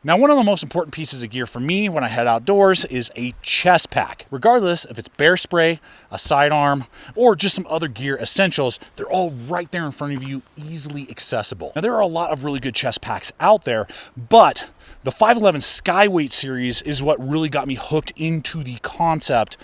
Now, one of the most important pieces of gear for me when I head outdoors is a chest pack. Regardless if it's bear spray, a sidearm, or just some other gear essentials, they're all right there in front of you, easily accessible. Now, there are a lot of really good chest packs out there, but the 511 Skyweight series is what really got me hooked into the concept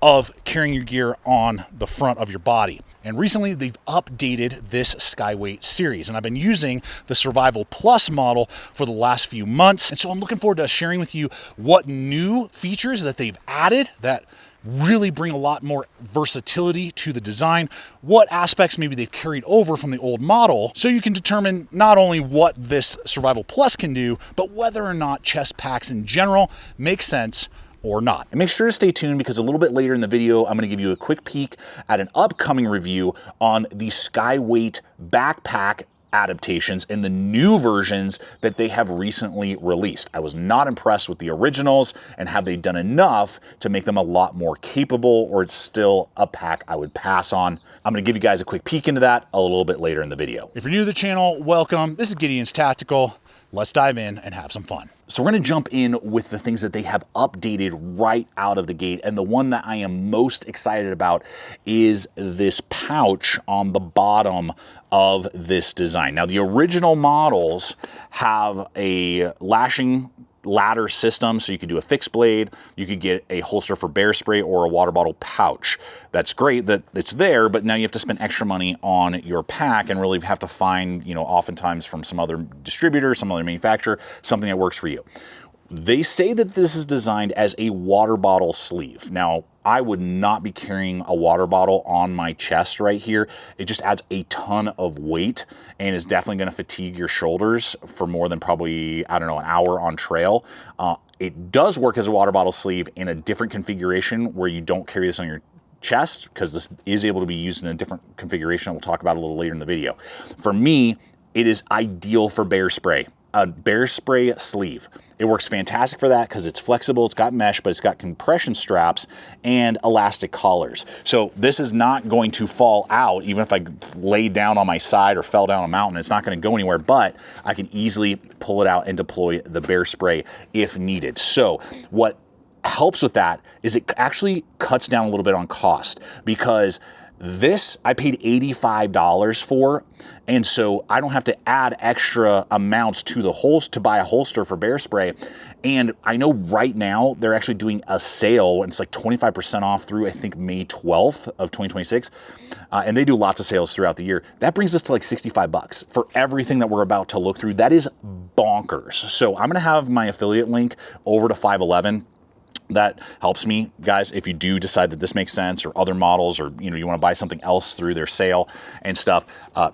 of carrying your gear on the front of your body. And recently they've updated this Skyweight series, and I've been using the Survival Plus model for the last few months. And so I'm looking forward to sharing with you what new features that they've added that really bring a lot more versatility to the design, what aspects maybe they've carried over from the old model, so you can determine not only what this Survival Plus can do, but whether or not chest packs in general make sense or not. And make sure to stay tuned, because a little bit later in the video, I'm going to give you a quick peek at an upcoming review on the Skyweight Backpack adaptations and the new versions that they have recently released. I was not impressed with the originals, and have they done enough to make them a lot more capable, or it's still a pack I would pass on? I'm going to give you guys a quick peek into that a little bit later in the video. If you're new to the channel, welcome. This is Gideonstactical. Let's dive in and have some fun. So we're going to jump in with the things that they have updated right out of the gate. And the one that I am most excited about is this pouch on the bottom of this design. Now, the original models have a lashing ladder system, so you could do a fixed blade, you could get a holster for bear spray, or a water bottle pouch. That's great that it's there, but now you have to spend extra money on your pack and really have to find, oftentimes from some other distributor, some other manufacturer, something that works for you. They say that this is designed as a water bottle sleeve. Now, I would not be carrying a water bottle on my chest right here. It just adds a ton of weight and is definitely going to fatigue your shoulders for more than probably, an hour on trail. It does work as a water bottle sleeve in a different configuration where you don't carry this on your chest, because this is able to be used in a different configuration we'll talk about a little later in the video. For me, it is ideal for bear spray. A bear spray sleeve. It works fantastic for that because it's flexible, it's got mesh, but it's got compression straps and elastic collars. So this is not going to fall out. Even if I laid down on my side or fell down a mountain, it's not going to go anywhere, but I can easily pull it out and deploy the bear spray if needed. So what helps with that is it actually cuts down a little bit on cost, because this I paid $85 for, and so I don't have to add extra amounts to the holster to buy a holster for bear spray. And I know right now they're actually doing a sale, and it's like 25% off through, I think, May 12th of 2026. And they do lots of sales throughout the year. That brings us to like $65 for everything that we're about to look through. That is bonkers. So I'm gonna have my affiliate link over to 511. That helps me, guys, if you do decide that this makes sense, or other models, or you want to buy something else through their sale and stuff,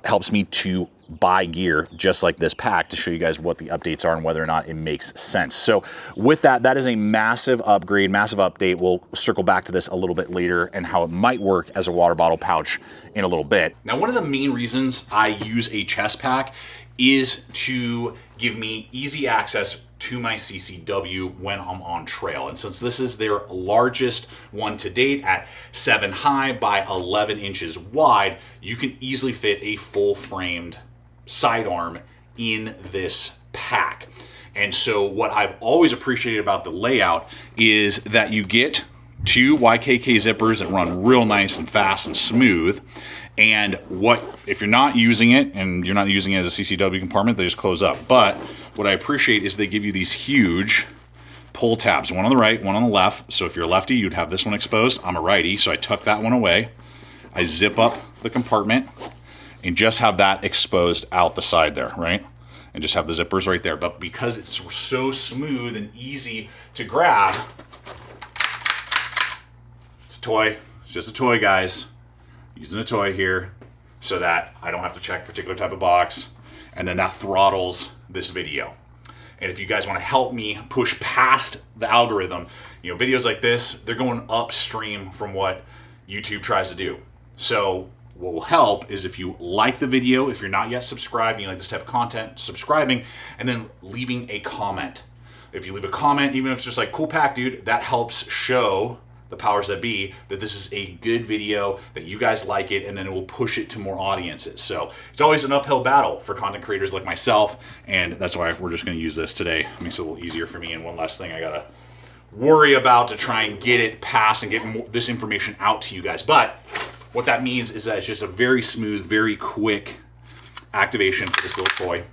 helps me to buy gear just like this pack to show you guys what the updates are and whether or not it makes sense. So with that, that is a massive upgrade, massive update. We'll circle back to this a little bit later and how it might work as a water bottle pouch in a little bit. Now, one of the main reasons I use a chest pack is to give me easy access to my CCW when I'm on trail. And since this is their largest one to date at 7 high by 11 inches wide, you can easily fit a full framed sidearm in this pack. And so what I've always appreciated about the layout is that you get 2 YKK zippers that run real nice and fast and smooth. And what if you're not using it, and you're not using it as a CCW compartment, they just close up. But what I appreciate is they give you these huge pull tabs, one on the right, one on the left. So if you're a lefty, you'd have this one exposed. I'm a righty, so I tuck that one away. I zip up the compartment and just have that exposed out the side there, right? And just have the zippers right there. But because it's so smooth and easy to grab, it's a toy. It's just a toy, guys. Using a toy here so that I don't have to check a particular type of box, and then that throttles this video. And if you guys want to help me push past the algorithm, videos like this, they're going upstream from what YouTube tries to do. So what will help is if you like the video, if you're not yet subscribed and you like this type of content, subscribing, and then leaving a comment. If you leave a comment, even if it's just like, cool pack, dude, that helps show the powers that be that this is a good video, that you guys like it, and then it will push it to more audiences. So it's always an uphill battle for content creators like myself, and that's why we're just going to use this today. It makes it a little easier for me, and one less thing I gotta worry about to try and get it passed and get this information out to you guys. But what that means is that it's just a very smooth, very quick activation for this little toy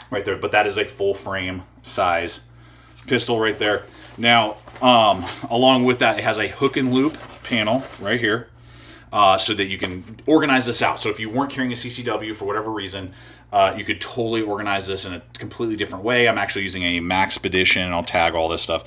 right there. But that is a full frame size pistol right there. Now, along with that, it has a hook and loop panel right here, so that you can organize this out. So if you weren't carrying a CCW for whatever reason, you could totally organize this in a completely different way. I'm actually using a MAXPEDITION, and I'll tag all this stuff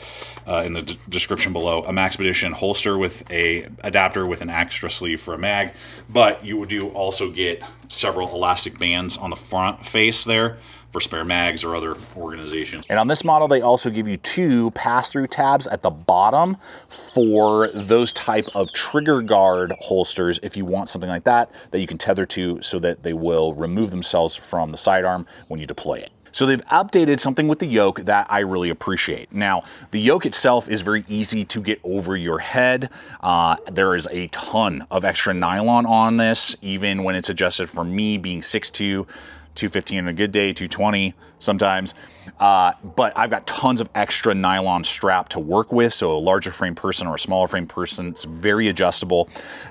in the description below. A MAXPEDITION holster with a adapter with an extra sleeve for a mag, but you do also get several elastic bands on the front face there for spare mags or other organizations. And on this model, they also give you 2 pass-through tabs at the bottom for those type of trigger guard holsters if you want something like that you can tether to so that they will remove themselves from the sidearm when you deploy it. So they've updated something with the yoke that I really appreciate. Now, the yoke itself is very easy to get over your head. There is a ton of extra nylon on this, even when it's adjusted for me being 6'2", 215 on a good day, 220 sometimes. But I've got tons of extra nylon strap to work with, so a larger frame person or a smaller frame person, it's very adjustable.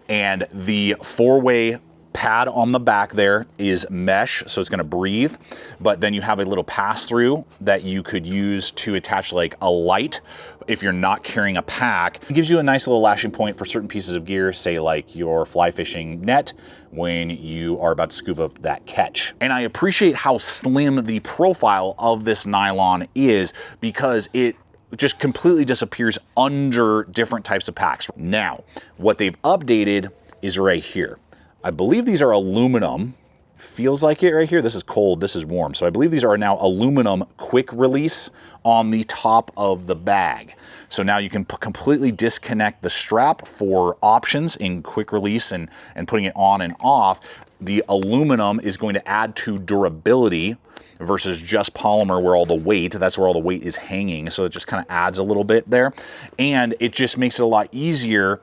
And the 4-way pad on the back there is mesh, so it's going to breathe, but then you have a little pass-through that you could use to attach like a light if you're not carrying a pack. It gives you a nice little lashing point for certain pieces of gear, say like your fly fishing net when you are about to scoop up that catch. And I appreciate how slim the profile of this nylon is, because it just completely disappears under different types of packs. Now, what they've updated is right here. I believe these are aluminum. Feels like it right here. This is cold, this is warm. So I believe these are now aluminum quick release on the top of the bag. So now you can completely disconnect the strap for options in quick release and putting it on and off. The aluminum is going to add to durability versus just polymer where all the weight, that's where all the weight is hanging. So it just kind of adds a little bit there. And it just makes it a lot easier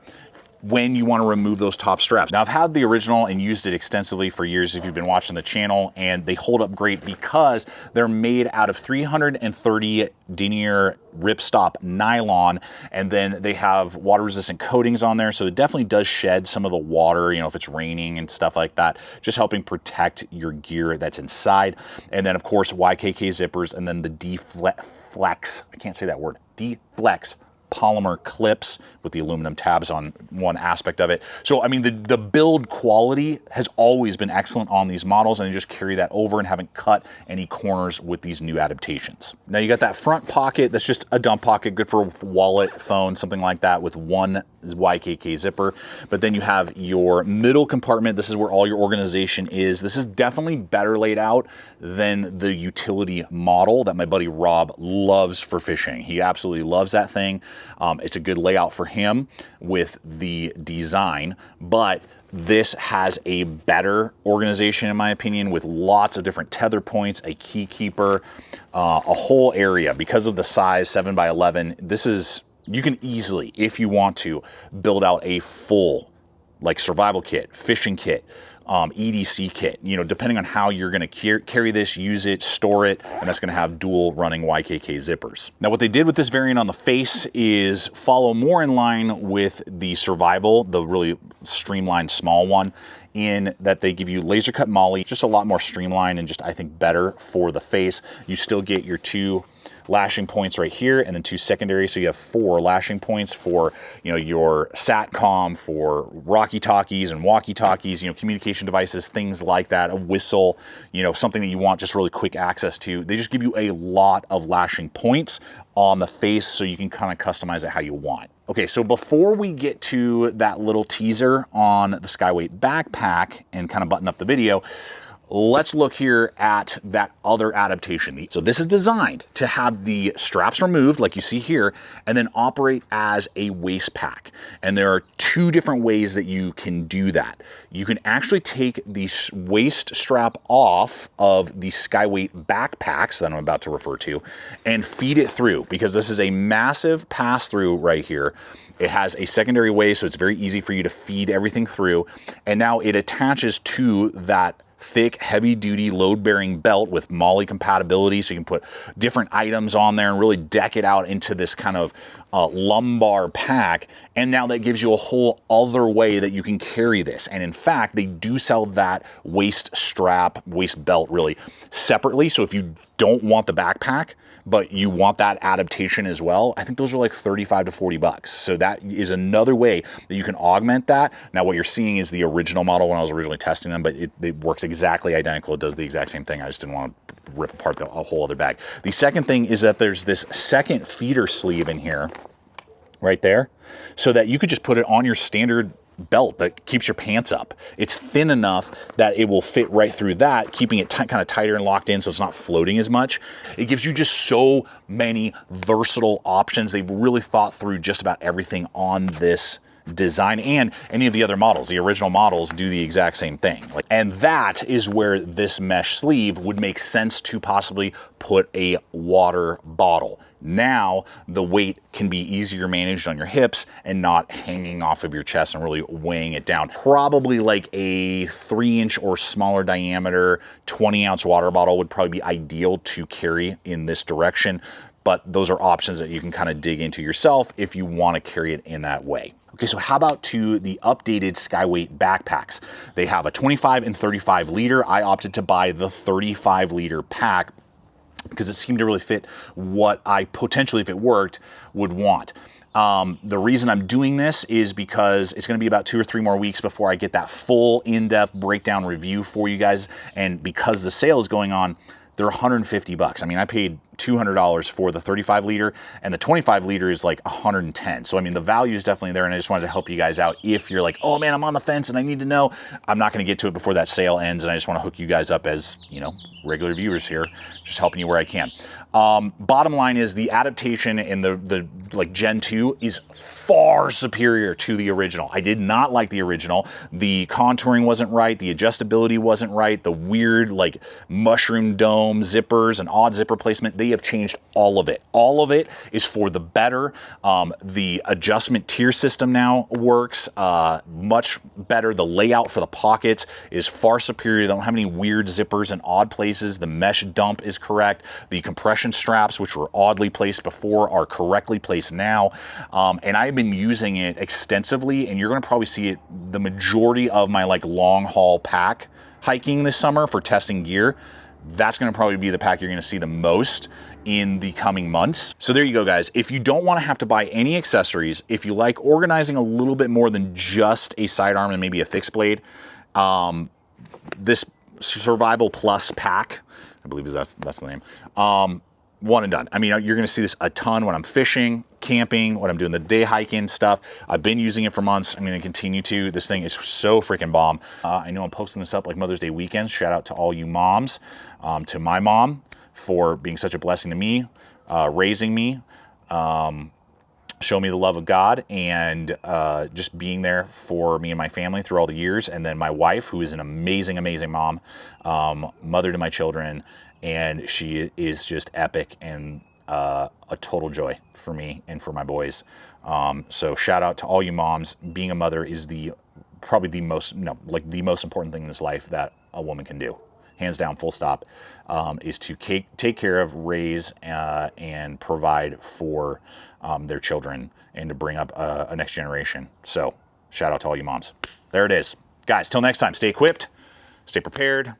when you want to remove those top straps. Now, I've had the original and used it extensively for years if you've been watching the channel, and they hold up great because they're made out of 330 denier ripstop nylon, and then they have water resistant coatings on there, so it definitely does shed some of the water, you know, if it's raining and stuff like that, just helping protect your gear that's inside. And then of course YKK zippers, and then the D-Flex, I can't say that word, D-Flex polymer clips with the aluminum tabs on one aspect of it. So I mean, the build quality has always been excellent on these models, and they just carry that over and haven't cut any corners with these new adaptations. Now you got that front pocket that's just a dump pocket, good for wallet, phone, something like that, with one YKK zipper. But then you have your middle compartment. This is where all your organization is. This is definitely better laid out than the utility model that my buddy Rob loves for fishing. He absolutely loves that thing. It's a good layout for him with the design, but this has a better organization in my opinion, with lots of different tether points, a key keeper, a whole area. Because of the size 7x11, this is, you can easily, if you want to, build out a full like survival kit, fishing kit, EDC kit, you know, depending on how you're going to carry this, use it, store it, and that's going to have dual running YKK zippers. Now, what they did with this variant on the face is follow more in line with the survival, the really streamlined small one, in that they give you laser cut molly, just a lot more streamlined and just, I think, better for the face. You still get your 2 lashing points right here, and then 2 secondary, so you have 4 lashing points for, you know, your SATCOM, for walkie-talkies and walkie-talkies, you know, communication devices, things like that, a whistle, you know, something that you want just really quick access to. They just give you a lot of lashing points on the face, so you can kind of customize it how you want. Okay, so before we get to that little teaser on the Skyweight Backpack and kind of button up the video, let's look here at that other adaptation. So this is designed to have the straps removed, like you see here, and then operate as a waist pack. And there are two different ways that you can do that. You can actually take the waist strap off of the Skyweight Backpacks that I'm about to refer to and feed it through, because this is a massive pass-through right here. It has a secondary way, so it's very easy for you to feed everything through. And now it attaches to that thick, heavy-duty, load-bearing belt with MOLLE compatibility, so you can put different items on there and really deck it out into this kind of lumbar pack. And now that gives you a whole other way that you can carry this. And in fact, they do sell that waist strap, waist belt really separately. So if you don't want the backpack, but you want that adaptation as well, I think those are like 35 to 40 bucks. So that is another way that you can augment that. Now what you're seeing is the original model when I was originally testing them, but it works exactly identical. It does the exact same thing. I just didn't want to rip apart a whole other bag. The second thing is that there's this second feeder sleeve in here, right there, so that you could just put it on your standard belt that keeps your pants up. It's thin enough that it will fit right through that, keeping it kind of tighter and locked in so it's not floating as much. It gives you just so many versatile options. They've really thought through just about everything on this design, and any of the other models. The original models do the exact same thing. And that is where this mesh sleeve would make sense to possibly put a water bottle. Now the weight can be easier managed on your hips and not hanging off of your chest and really weighing it down. Probably like a 3-inch or smaller diameter 20-ounce water bottle would probably be ideal to carry in this direction, but those are options that you can kind of dig into yourself if you want to carry it in that way. Okay, so how about to the updated Skyweight backpacks? They have a 25 and 35 liter. I opted to buy the 35 liter pack because it seemed to really fit what I potentially, if it worked, would want. The reason I'm doing this is because it's going to be about 2 or 3 more weeks before I get that full in-depth breakdown review for you guys. And because the sale is going on, they're 150 bucks. I mean, I paid $200 for the 35 liter and the 25 liter is like 110. So, I mean, the value is definitely there, and I just wanted to help you guys out. If you're like, oh man, I'm on the fence and I need to know, I'm not going to get to it before that sale ends, and I just want to hook you guys up as, you know, regular viewers here, just helping you where I can. Bottom line is the adaptation in the like Gen 2 is far superior to the original. I did not like the original. The contouring wasn't right. The adjustability wasn't right. The weird like mushroom dome zippers and odd zipper placement, they have changed all of it. All of it is for the better. The adjustment tier system now works much better. The layout for the pockets is far superior. They don't have any weird zippers and odd places. The mesh dump is correct. The compression straps, which were oddly placed before, are correctly placed now. And I've been using it extensively, and you're going to probably see it the majority of my like long haul pack hiking this summer for testing gear. That's going to probably be the pack you're going to see the most in the coming months. So there you go, guys. If you don't want to have to buy any accessories, if you like organizing a little bit more than just a sidearm and maybe a fixed blade, this Survival Plus pack, I believe that's the name, one and done. I mean, you're going to see this a ton when I'm fishing, camping, when I'm doing the day hiking stuff. I've been using it for months. I'm going to continue to. This thing is so freaking bomb. I know I'm posting this up like Mother's Day weekends. Shout out to all you moms, to my mom for being such a blessing to me, raising me, show me the love of God, and just being there for me and my family through all the years. And then my wife, who is an amazing, amazing mom, mother to my children, and she is just epic and a total joy for me and for my boys. So shout out to all you moms. Being a mother is probably the most important thing in this life that a woman can do. Hands down, full stop, is to take care of, raise, and provide for their children and to bring up a next generation. So shout out to all you moms. There it is. Guys, till next time, stay equipped, stay prepared,